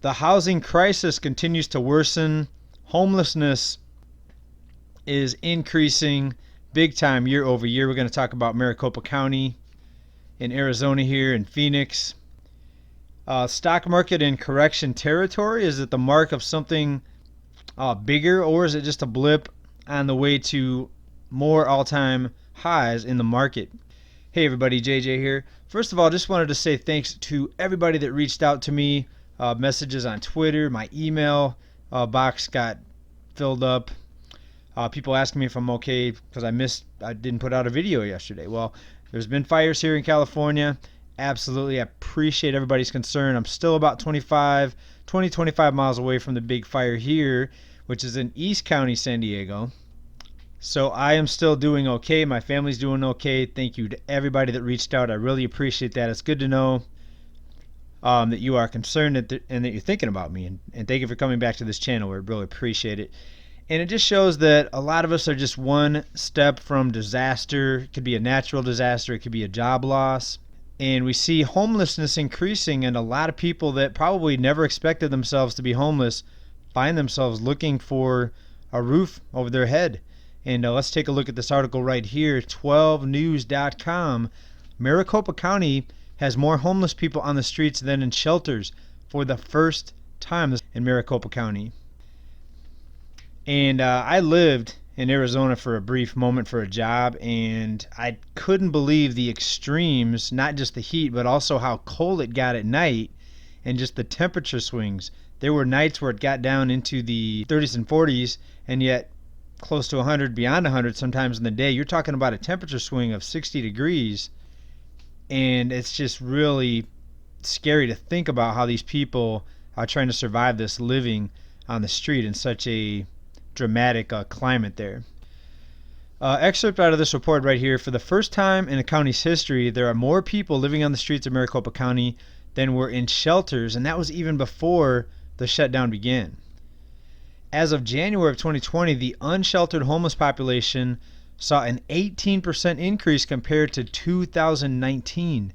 The housing crisis continues to worsen. Homelessness is increasing big time year over year. We're going to talk about Maricopa County in Arizona here, in Phoenix. Stock market in correction territory. Is it the mark of something bigger, or is it just a blip on the way to more all-time highs in the market? Hey everybody, JJ here. First of all, just wanted to say thanks to everybody that reached out to me. Messages on Twitter, my email box got filled up. People asking me if I'm okay because I didn't put out a video yesterday. Well, there's been fires here in California. Absolutely, I appreciate everybody's concern. I'm still about 25 miles away from the big fire here, which is in East County, San Diego. So I am still doing okay. My family's doing okay. Thank you to everybody that reached out. I really appreciate that. It's good to know that you are concerned and that you're thinking about me. And thank you for coming back to this channel. We really appreciate it. And it just shows that a lot of us are just one step from disaster. It could be a natural disaster. It could be a job loss. And we see homelessness increasing, and a lot of people that probably never expected themselves to be homeless find themselves looking for a roof over their head. And let's take a look at this article right here, 12news.com. Maricopa County has more homeless people on the streets than in shelters for the first time in Maricopa County. And I lived in Arizona for a brief moment for a job, and I couldn't believe the extremes, not just the heat, but also how cold it got at night and just the temperature swings. There were nights where it got down into the 30s and 40s, and yet close to 100, beyond 100 sometimes in the day. You're talking about a temperature swing of 60 degrees, and it's just really scary to think about how these people are trying to survive this living on the street in such a dramatic climate there. Excerpt out of this report right here. For the first time in the county's history, there are more people living on the streets of Maricopa County than were in shelters, and that was even before the shutdown began. As of January of 2020, the unsheltered homeless population saw an 18% increase compared to 2019.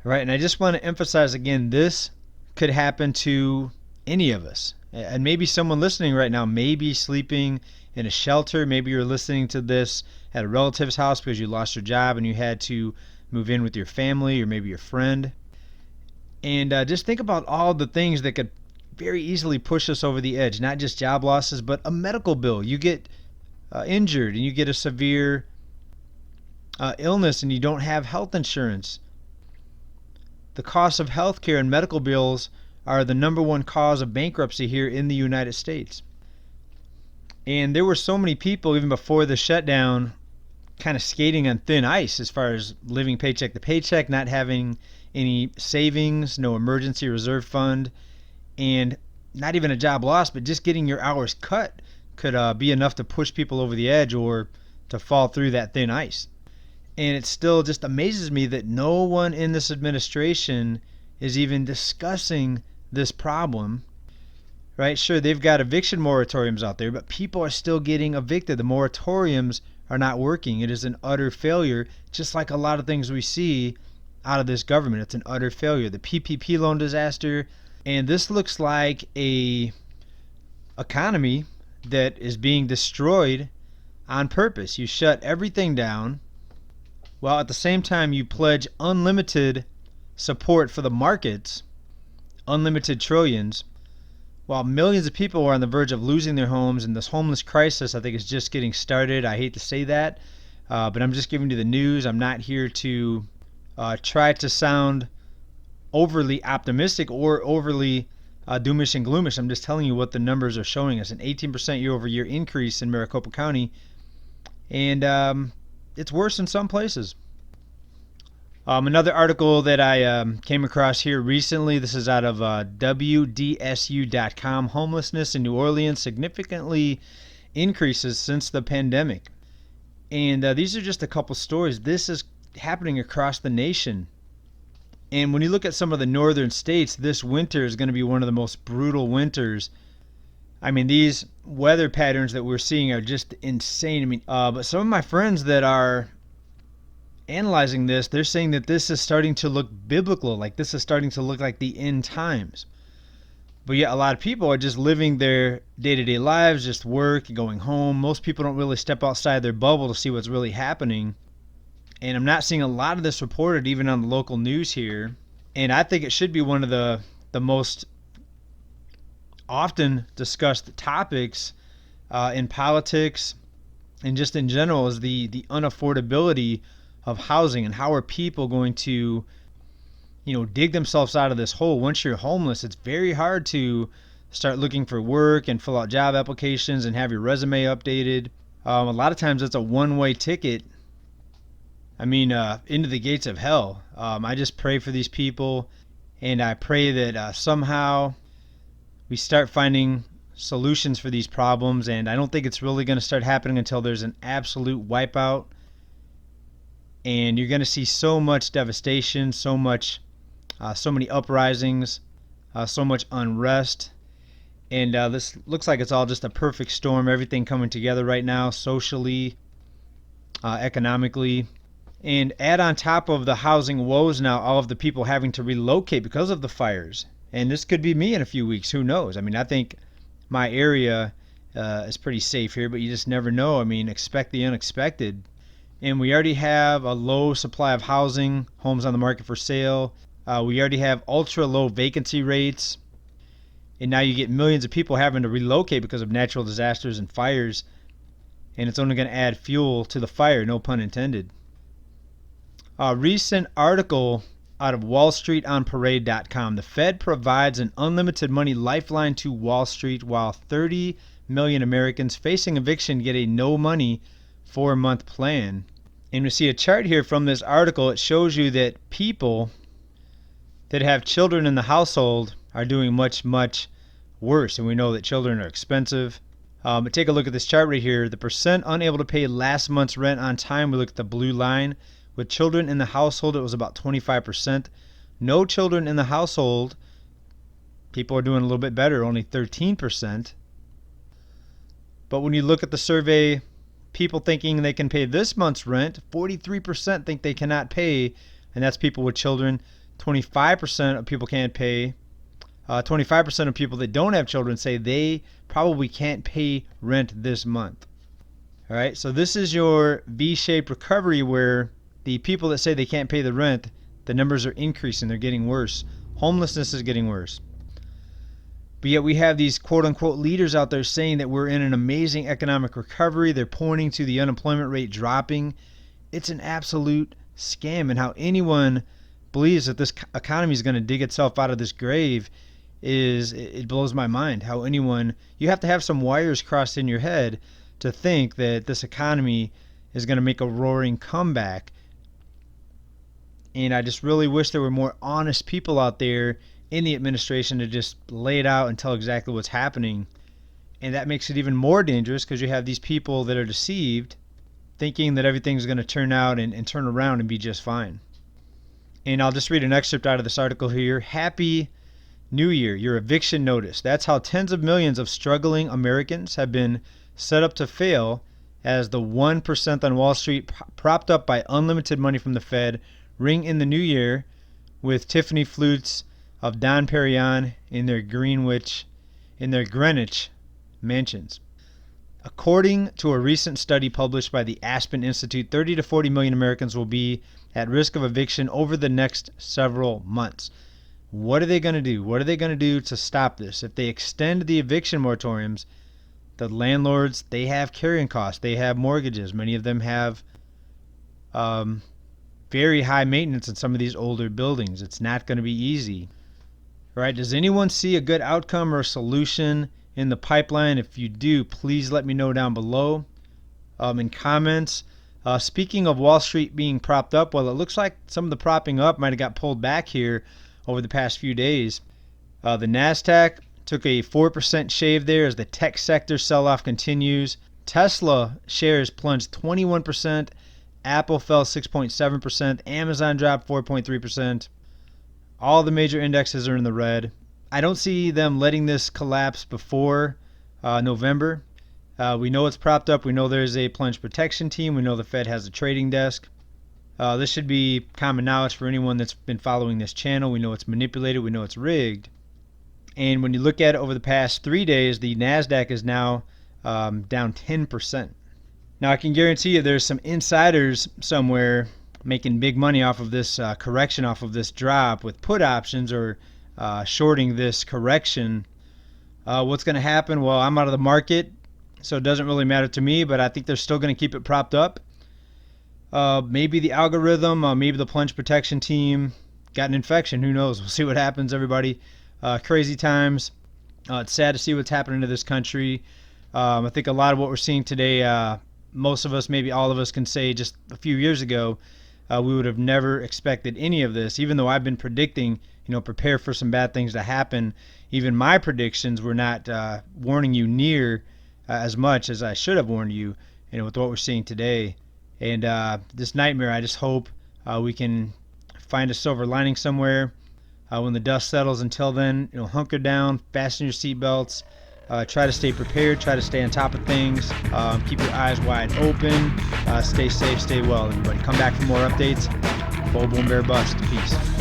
Right, and I just want to emphasize again, this could happen to any of us. And maybe someone listening right now may be sleeping in a shelter. Maybe you're listening to this at a relative's house because you lost your job and you had to move in with your family or maybe your friend. And just think about all the things that could very easily push us over the edge. Not just job losses, but a medical bill. You get injured and you get a severe illness and you don't have health insurance. The cost of health care and medical bills are the number one cause of bankruptcy here in the United States. And there were so many people even before the shutdown kind of skating on thin ice as far as living paycheck to paycheck, not having any savings, no emergency reserve fund, and not even a job loss, but just getting your hours cut could be enough to push people over the edge or to fall through that thin ice. And it still just amazes me that no one in this administration is even discussing this problem, right? Sure, they've got eviction moratoriums out there, but people are still getting evicted. The moratoriums are not working. It is an utter failure, just like a lot of things we see out of this government. It's an utter failure. The PPP loan disaster, and this looks like a economy that is being destroyed on purpose. You shut everything down, while at the same time you pledge unlimited support for the markets, unlimited trillions, while millions of people are on the verge of losing their homes. And this homeless crisis, I think, is just getting started. I hate to say that, but I'm just giving you the news. I'm not here to try to sound overly optimistic or overly doomish and gloomish. I'm just telling you what the numbers are showing us. An 18% year-over-year increase in Maricopa County, and it's worse in some places. Another article that I came across here recently, this is out of WDSU.com. Homelessness in New Orleans significantly increases since the pandemic. And these are just a couple stories. This is happening across the nation. And when you look at some of the northern states, this winter is going to be one of the most brutal winters. I mean, these weather patterns that we're seeing are just insane. I mean, but some of my friends that are analyzing this, they're saying that this is starting to look biblical, like this is starting to look like the end times. But yet a lot of people are just living their day-to-day lives, just work, going home. Most people don't really step outside their bubble to see what's really happening. And I'm not seeing a lot of this reported even on the local news here. And I think it should be one of the most often discussed topics in politics and just in general is the unaffordability of housing, and how are people going to dig themselves out of this hole. Once you're homeless, it's very hard to start looking for work and fill out job applications and have your resume updated. A lot of times it's a one-way ticket. Into the gates of hell. I just pray for these people, and I pray that somehow we start finding solutions for these problems. And I don't think it's really going to start happening until there's an absolute wipeout. And you're going to see so much devastation, so many uprisings, so much unrest. And this looks like it's all just a perfect storm, everything coming together right now, socially, economically. And add on top of the housing woes now, all of the people having to relocate because of the fires. And this could be me in a few weeks, who knows? I think my area is pretty safe here, but you just never know. Expect the unexpected. And we already have a low supply of housing, homes on the market for sale. We already have ultra low vacancy rates. And now you get millions of people having to relocate because of natural disasters and fires. And it's only going to add fuel to the fire, no pun intended. A recent article out of WallStreetOnParade.com. The Fed provides an unlimited money lifeline to Wall Street while 30 million Americans facing eviction get a no money 4-month plan. And we see a chart here from this article. It shows you that people that have children in the household are doing much, much worse. And we know that children are expensive. But take a look at this chart right here. The percent unable to pay last month's rent on time. We look at the blue line. With children in the household, it was about 25%. No children in the household, people are doing a little bit better, only 13%. But when you look at the survey, people thinking they can pay this month's rent, 43% think they cannot pay, and that's people with children. 25% of people can't pay. 25% of people that don't have children say they probably can't pay rent this month. All right, so this is your V-shaped recovery where the people that say they can't pay the rent, the numbers are increasing. They're getting worse. Homelessness is getting worse. But yet we have these quote-unquote leaders out there saying that we're in an amazing economic recovery. They're pointing to the unemployment rate dropping. It's an absolute scam. And how anyone believes that this economy is going to dig itself out of this grave it blows my mind. How you have to have some wires crossed in your head to think that this economy is going to make a roaring comeback. And I just really wish there were more honest people out there in the administration to just lay it out and tell exactly what's happening. And that makes it even more dangerous because you have these people that are deceived, thinking that everything's going to turn out and turn around and be just fine. And I'll just read an excerpt out of this article here. Happy New Year, your eviction notice. That's how tens of millions of struggling Americans have been set up to fail as the 1% on Wall Street, propped up by unlimited money from the Fed, ring in the new year with Tiffany flutes of Dom Perignon in their Greenwich in their Greenwich mansions. According to a recent study published by the Aspen Institute, 30 to 40 million Americans will be at risk of eviction over the next several months. What are they going to do? What are they going to do to stop this? If they extend the eviction moratoriums, the landlords, they have carrying costs. They have mortgages. Many of them have very high maintenance in some of these older buildings. It's not going to be easy. All right, does anyone see a good outcome or a solution in the pipeline? If you do, please let me know down below in comments. Speaking of Wall Street being propped up, well, it looks like some of the propping up might have got pulled back here over the past few days. The NASDAQ took a 4% shave there as the tech sector sell-off continues. Tesla shares plunged 21%. Apple fell 6.7%. Amazon dropped 4.3%. All the major indexes are in the red. I don't see them letting this collapse before November. We know it's propped up. We know there's a plunge protection team. We know the Fed has a trading desk. This should be common knowledge for anyone that's been following this channel. We know it's manipulated. We know it's rigged. And when you look at it over the past 3 days, the NASDAQ is now down 10%. Now, I can guarantee you there's some insiders somewhere making big money off of this correction, off of this drop with put options or shorting this correction. What's going to happen? Well, I'm out of the market, so it doesn't really matter to me, but I think they're still going to keep it propped up. Maybe the algorithm, maybe the plunge protection team got an infection. Who knows? We'll see what happens, everybody. Crazy times. It's sad to see what's happening to this country. I think a lot of what we're seeing today, most of us, maybe all of us, can say just a few years ago, we would have never expected any of this. Even though I've been predicting, prepare for some bad things to happen, even my predictions were not warning you near as much as I should have warned you, with what we're seeing today. And this nightmare, I just hope we can find a silver lining somewhere when the dust settles. Until then, hunker down, fasten your seatbelts, try to stay prepared, try to stay on top of things, keep your eyes wide open, stay safe, stay well, everybody. Come back for more updates. Bull, boom, bear, bust. Peace.